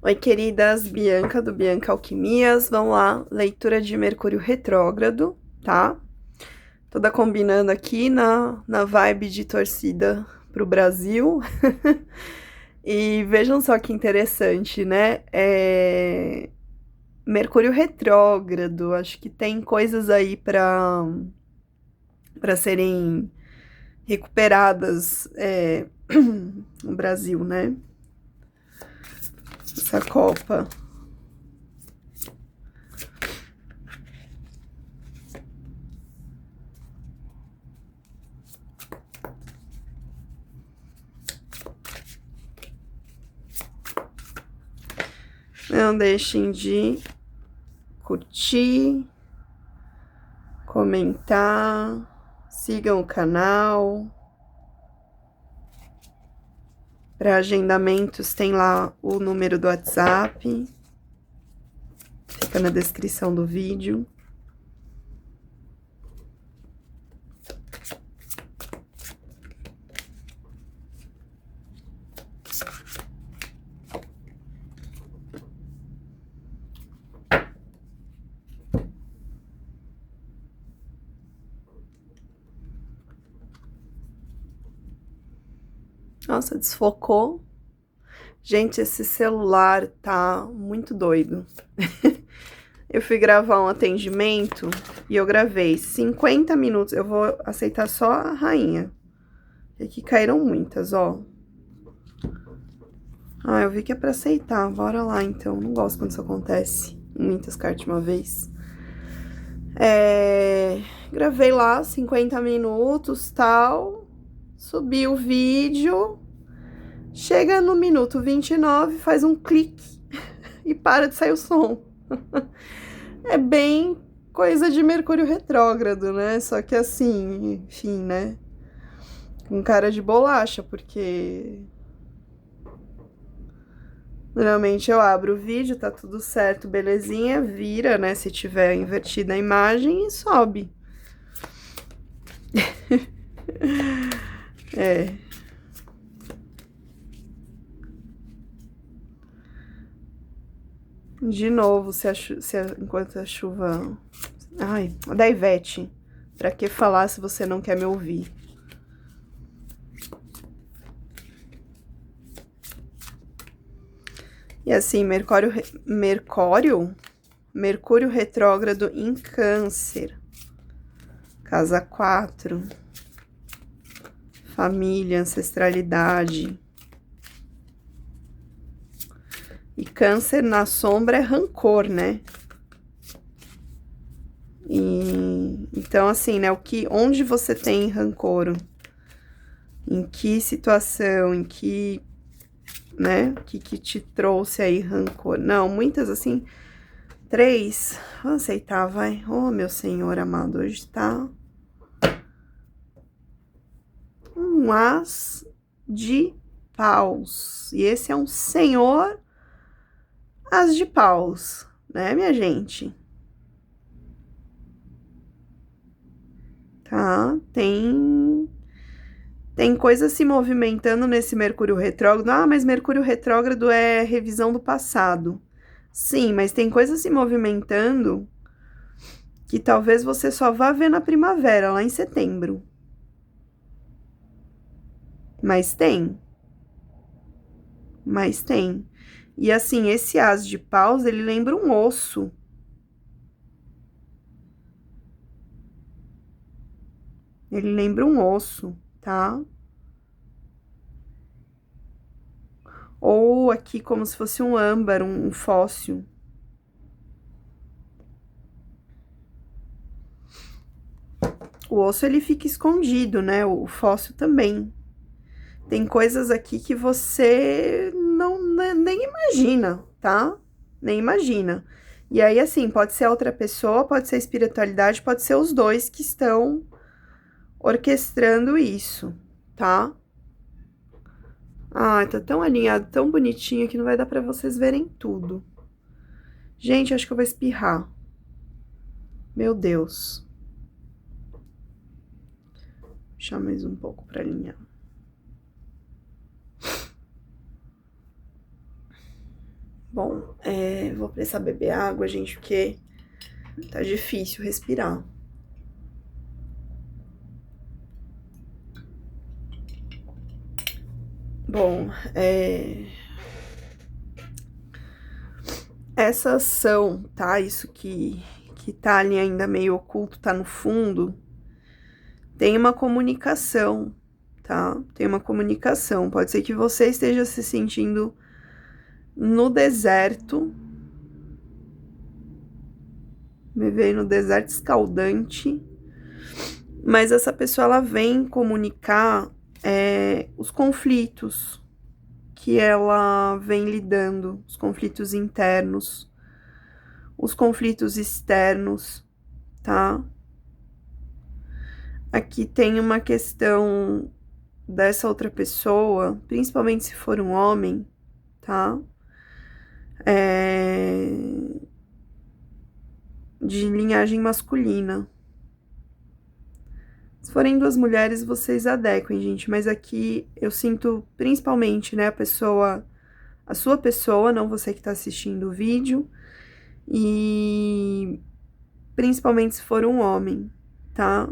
Oi, queridas, Bianca do Bianca Alquimias. Vamos lá, leitura de Mercúrio retrógrado, tá? Toda combinando aqui na vibe de torcida pro Brasil. E vejam só que interessante, né? Mercúrio retrógrado, acho que tem coisas aí para serem recuperadas no Brasil, né? Essa Copa. Não deixem de curtir, comentar, sigam o canal. Para agendamentos tem lá o número do WhatsApp, fica na descrição do vídeo. Nossa, desfocou. Gente, esse celular tá muito doido. Eu fui gravar um atendimento e eu gravei 50 minutos. Eu vou aceitar só a rainha. Aqui caíram muitas, ó. Ah, eu vi que é pra aceitar. Bora lá, então. Não gosto quando isso acontece. Muitas cartas de uma vez. Gravei lá 50 minutos, tal. Subi o vídeo. Chega no minuto 29, faz um clique e para de sair o som. É bem coisa de Mercúrio retrógrado, né? Só que assim, enfim, né? Com cara de bolacha, porque normalmente eu abro o vídeo, tá tudo certo, belezinha, vira, né? Se tiver invertida a imagem e sobe. É. De novo, enquanto a chuva... Ai, da Ivete. Pra que falar se você não quer me ouvir? E assim, Mercúrio retrógrado em Câncer. Casa 4. Família, ancestralidade. E Câncer na sombra é rancor, né? Então, assim, né? Onde você tem rancor? Em que situação? Em que, né? Que te trouxe aí rancor? Não, muitas assim. 3. Vamos aceitar, vai. Oh, meu Senhor amado, hoje tá um as de paus. E esse é um senhor as de paus, né, minha gente? Tá? Tem coisa se movimentando nesse Mercúrio retrógrado. Ah, mas Mercúrio retrógrado é revisão do passado. Sim, mas tem coisa se movimentando que talvez você só vá ver na primavera, lá em setembro. Mas tem. Mas tem. E assim, esse as de paus, ele lembra um osso. Ele lembra um osso, tá? Ou aqui como se fosse um âmbar, um fóssil. O osso ele fica escondido, né? O fóssil também. Tem coisas aqui que você não nem imagina, tá? Nem imagina. E aí, assim, pode ser outra pessoa, pode ser a espiritualidade, pode ser os dois que estão orquestrando isso, tá? Ah, tá tão alinhado, tão bonitinho que não vai dar pra vocês verem tudo. Gente, acho que eu vou espirrar. Meu Deus. Deixa mais um pouco pra alinhar. Bom, vou precisar beber água, gente, porque tá difícil respirar. Bom, essa ação, tá? Isso que tá ali ainda meio oculto, tá no fundo, tem uma comunicação, tá? Tem uma comunicação. Pode ser que você esteja se sentindo no deserto, me veio no deserto escaldante, mas essa pessoa, ela vem comunicar os conflitos que ela vem lidando, os conflitos internos, os conflitos externos, tá? Aqui tem uma questão dessa outra pessoa, principalmente se for um homem, tá? De linhagem masculina. Se forem duas mulheres, vocês adequem, gente, mas aqui eu sinto principalmente, né, a sua pessoa, não você que tá assistindo o vídeo, e principalmente se for um homem, tá?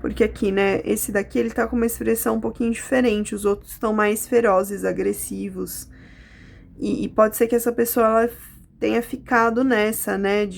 Porque aqui, né, esse daqui, ele tá com uma expressão um pouquinho diferente, os outros estão mais ferozes, agressivos, e pode ser que essa pessoa, ela tenha ficado nessa, né,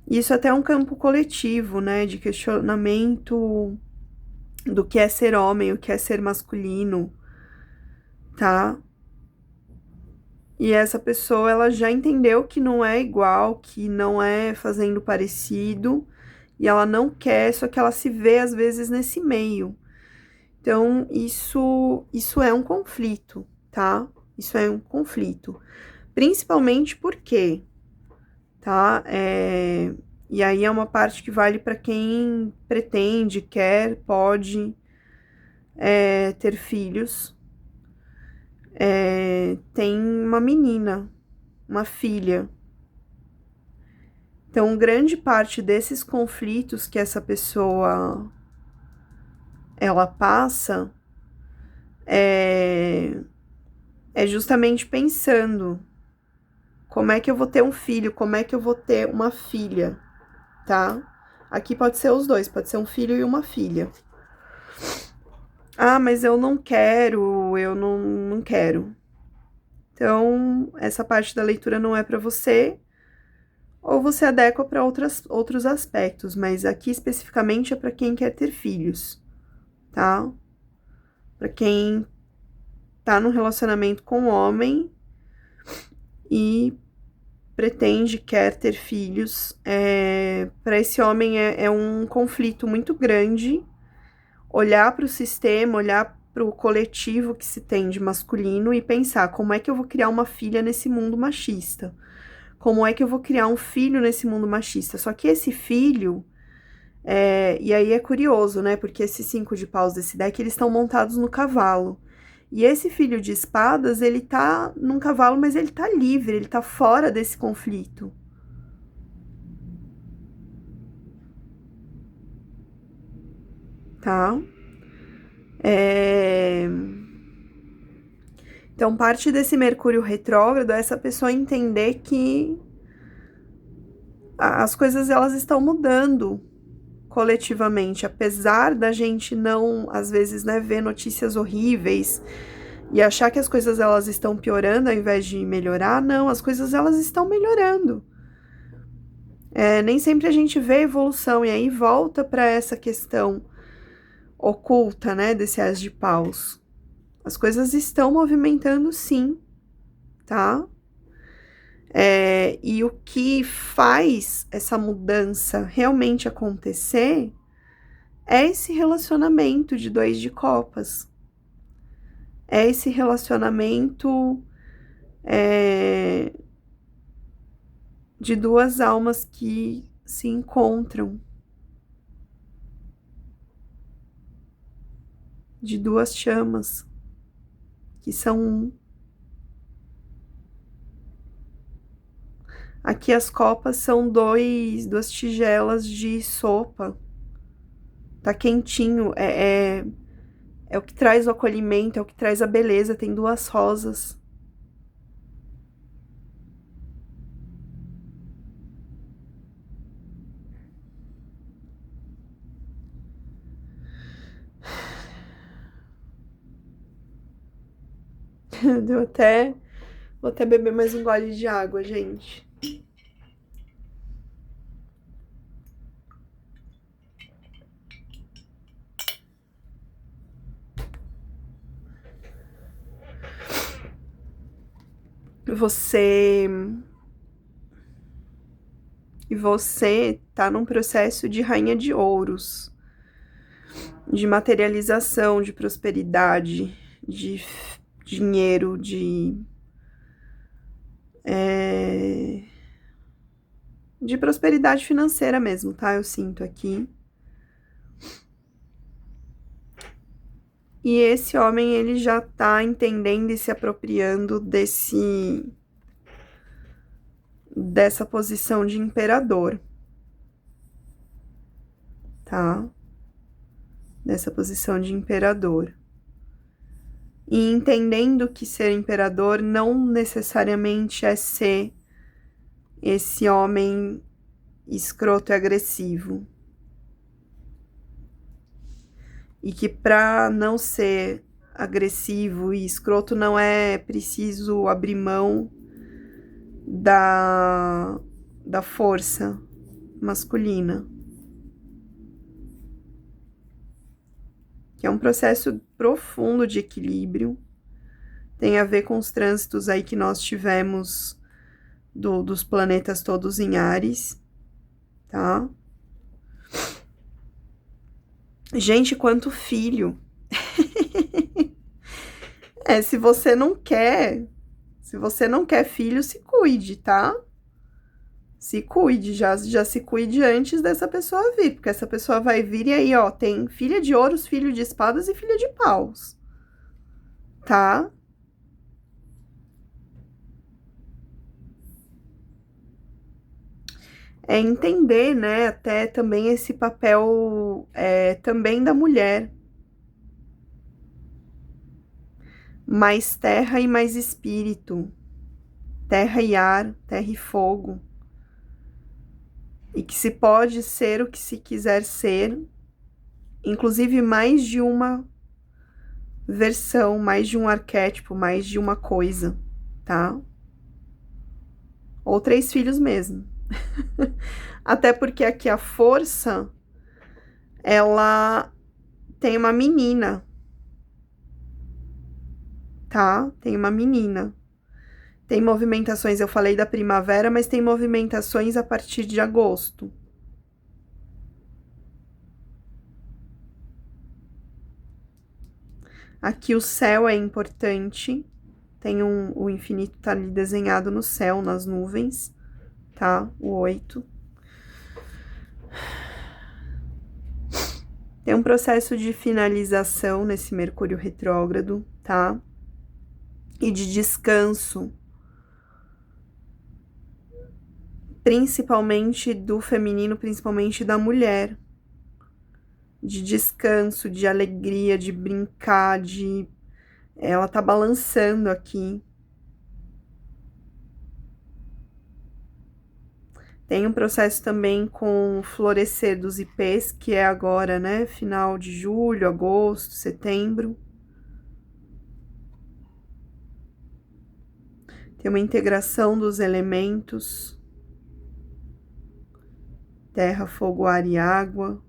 Isso até é um campo coletivo, né, de questionamento do que é ser homem, o que é ser masculino, tá? E essa pessoa, ela já entendeu que não é igual, que não é fazendo parecido, e ela não quer, só que ela se vê às vezes nesse meio. Então, isso é um conflito, tá? Isso é um conflito. Principalmente porque, tá? E aí é uma parte que vale para quem pretende, quer, pode ter filhos. Tem uma menina, uma filha. Então, grande parte desses conflitos que essa pessoa ela passa é justamente pensando como é que eu vou ter um filho, como é que eu vou ter uma filha, tá? Aqui pode ser os dois, pode ser um filho e uma filha. Ah, mas eu não quero, eu não quero. Então, essa parte da leitura não é para você, ou você adequa para outros aspectos, mas aqui especificamente é para quem quer ter filhos, tá? Para quem tá num relacionamento com um homem e pretende, quer ter filhos, para esse homem é um conflito muito grande olhar para o sistema, olhar para o coletivo que se tem de masculino e pensar como é que eu vou criar uma filha nesse mundo machista? Como é que eu vou criar um filho nesse mundo machista? Só que esse filho, e aí é curioso, né? Porque esses 5 de paus desse deck, eles estão montados no cavalo. E esse filho de espadas, ele tá num cavalo, mas ele tá livre, ele tá fora desse conflito. Tá? Então, parte desse Mercúrio retrógrado é essa pessoa entender que as coisas, elas estão mudando coletivamente, apesar da gente não, às vezes, né, ver notícias horríveis e achar que as coisas, elas estão piorando ao invés de melhorar. Não, as coisas, elas estão melhorando. Nem sempre a gente vê evolução, e aí volta para essa questão oculta, né, desse As de Paus. As coisas estão movimentando, sim, tá? E o que faz essa mudança realmente acontecer é esse relacionamento de 2 de copas. É esse relacionamento de 2 almas que se encontram, de 2 chamas, que são um. Aqui as copas são 2 tigelas de sopa. Tá quentinho, É o que traz o acolhimento, é o que traz a beleza. Tem duas rosas. Deu até... Vou até beber mais um gole de água, gente. Você tá num processo de rainha de ouros, de materialização, de prosperidade, de dinheiro, de prosperidade financeira mesmo, tá? Eu sinto aqui. E esse homem, ele já tá entendendo e se apropriando dessa posição de imperador, tá? Dessa posição de imperador. E entendendo que ser imperador não necessariamente é ser esse homem escroto e agressivo. E que para não ser agressivo e escroto não é preciso abrir mão da força masculina. Que é um processo profundo de equilíbrio. Tem a ver com os trânsitos aí que nós tivemos dos planetas todos em Áries, tá? Gente, quanto filho. Se você não quer filho, se cuide, tá? Se cuide, já se cuide antes dessa pessoa vir, porque essa pessoa vai vir e aí, ó, tem filha de ouros, filho de espadas e filha de paus, tá? É entender, né, até também esse papel também da mulher. Mais terra e mais espírito. Terra e ar, terra e fogo. E que se pode ser o que se quiser ser, inclusive mais de uma versão, mais de um arquétipo, mais de uma coisa, tá? Ou 3 filhos mesmo. Até porque aqui a força, ela tem uma menina, tá? Tem uma menina. Tem movimentações, eu falei da primavera, mas tem movimentações a partir de agosto. Aqui o céu é importante. Tem o infinito tá ali desenhado no céu, nas nuvens, tá? O 8. Tem um processo de finalização nesse Mercúrio retrógrado, tá? E de descanso. Principalmente do feminino, principalmente da mulher. De descanso, de alegria, de brincar, ela tá balançando aqui. Tem um processo também com o florescer dos ipês, que é agora, né? Final de julho, agosto, setembro. Tem uma integração dos elementos. Terra, fogo, ar e água.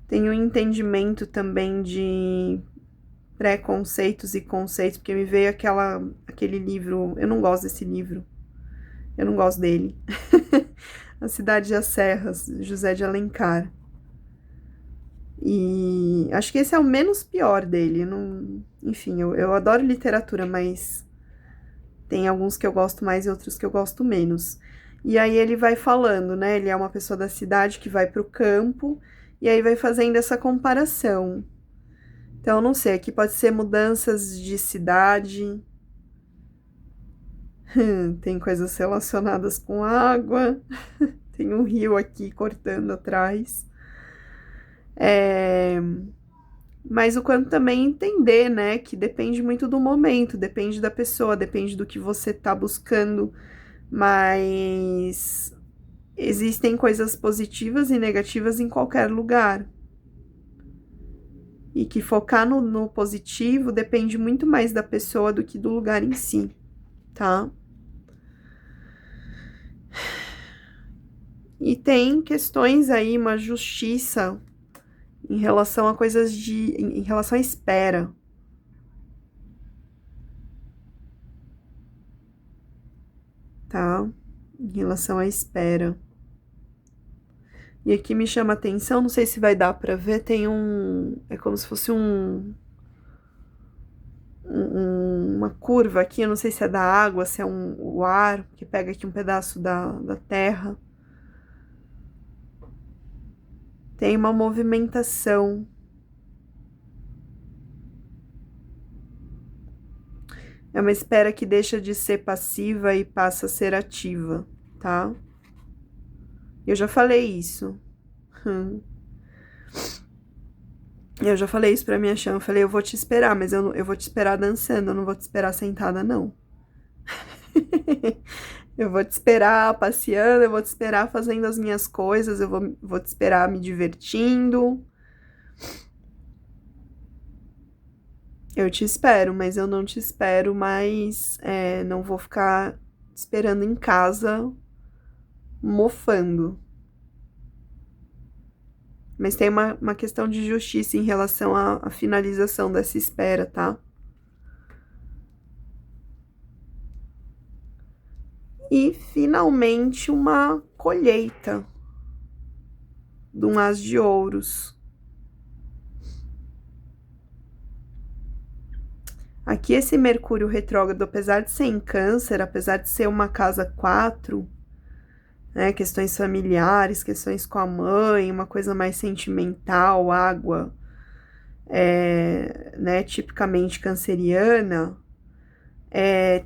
Tem um entendimento também de preconceitos e conceitos, porque me veio aquele livro, eu não gosto desse livro, eu não gosto dele. A Cidade das Serras, José de Alencar. E acho que esse é o menos pior dele. Enfim, eu adoro literatura, mas tem alguns que eu gosto mais e outros que eu gosto menos. E aí ele vai falando, né? Ele é uma pessoa da cidade que vai para o campo e aí vai fazendo essa comparação. Então, não sei, aqui pode ser mudanças de cidade, Tem coisas relacionadas com água. Tem um rio aqui cortando atrás. Mas o quanto também entender, né, que depende muito do momento, depende da pessoa, depende do que você tá buscando, mas existem coisas positivas e negativas em qualquer lugar. E que focar no positivo depende muito mais da pessoa do que do lugar em si, tá? E tem questões aí, uma justiça em relação a coisas em relação à espera. Tá? Em relação à espera. E aqui me chama a atenção, não sei se vai dar pra ver, tem é como se fosse uma curva aqui, eu não sei se é da água, se é o ar, que pega aqui um pedaço da terra. Tem uma movimentação. É uma espera que deixa de ser passiva e passa a ser ativa, tá? Eu já falei isso. Eu já falei isso pra minha chama. Eu falei, eu vou te esperar, mas eu vou te esperar dançando, eu não vou te esperar sentada, não. Eu vou te esperar passeando, eu vou te esperar fazendo as minhas coisas, eu vou te esperar me divertindo. Eu te espero, mas eu não te espero mais. Não vou ficar esperando em casa, mofando. Mas tem uma questão de justiça em relação à finalização dessa espera, tá? E finalmente uma colheita de um as de ouros. Aqui esse Mercúrio retrógrado, apesar de ser em Câncer, apesar de ser uma casa 4, né, questões familiares, questões com a mãe, uma coisa mais sentimental, água, né, tipicamente canceriana,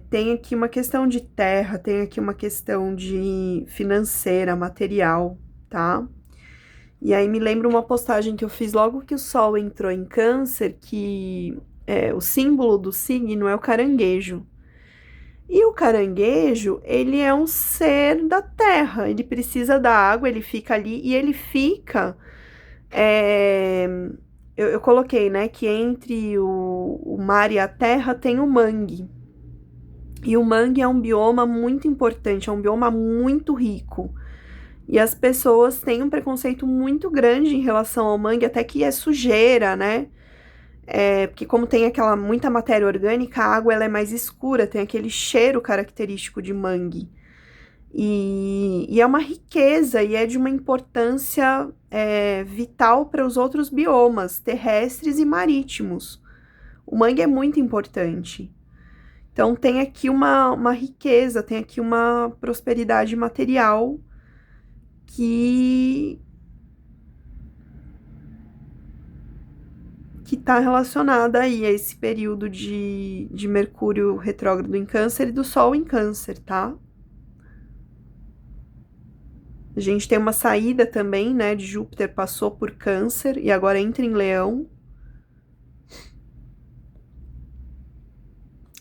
tem aqui uma questão de terra, tem aqui uma questão de financeira, material, tá? E aí me lembra uma postagem que eu fiz logo que o Sol entrou em Câncer, que o símbolo do signo é o caranguejo. E o caranguejo, ele é um ser da terra, ele precisa da água, ele fica ali e ele fica. Eu coloquei, né, que entre o mar e a terra tem o mangue. E o mangue é um bioma muito importante, é um bioma muito rico. E as pessoas têm um preconceito muito grande em relação ao mangue, até que é sujeira, né? Porque como tem aquela muita matéria orgânica, a água ela é mais escura, tem aquele cheiro característico de mangue. E é uma riqueza e é de uma importância vital para os outros biomas terrestres e marítimos. O mangue é muito importante. Então tem aqui uma riqueza, tem aqui uma prosperidade material que está relacionada aí a esse período de Mercúrio retrógrado em Câncer e do Sol em Câncer, tá? A gente tem uma saída também, né, de Júpiter passou por Câncer e agora entra em Leão.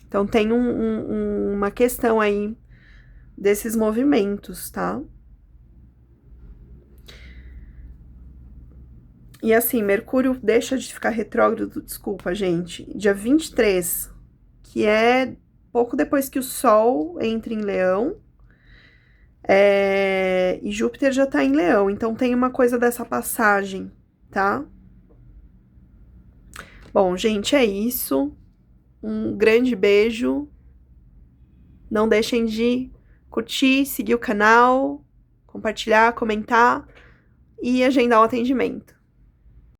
Então tem uma questão aí desses movimentos, tá? E assim, Mercúrio deixa de ficar retrógrado, desculpa, gente, dia 23, que é pouco depois que o Sol entra em Leão, e Júpiter já tá em Leão, então tem uma coisa dessa passagem, tá? Bom, gente, é isso. Um grande beijo. Não deixem de curtir, seguir o canal, compartilhar, comentar e agendar o atendimento.